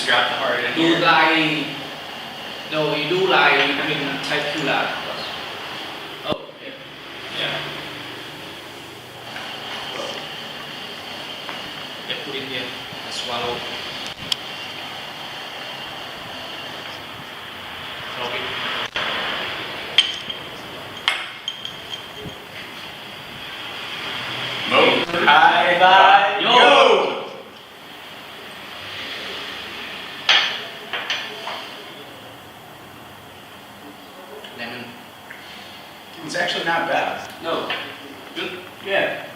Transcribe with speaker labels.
Speaker 1: just drop the heart in
Speaker 2: Do
Speaker 1: here.
Speaker 2: like, no, you do like, I mean, circular. Oh, yeah.
Speaker 1: Yeah. Yeah, put it here. And swallow. Drop it.
Speaker 3: Move. High five.
Speaker 1: Yo.
Speaker 3: Go.
Speaker 2: Lemon.
Speaker 3: It's actually not bad.
Speaker 2: No. Good.
Speaker 3: Yeah.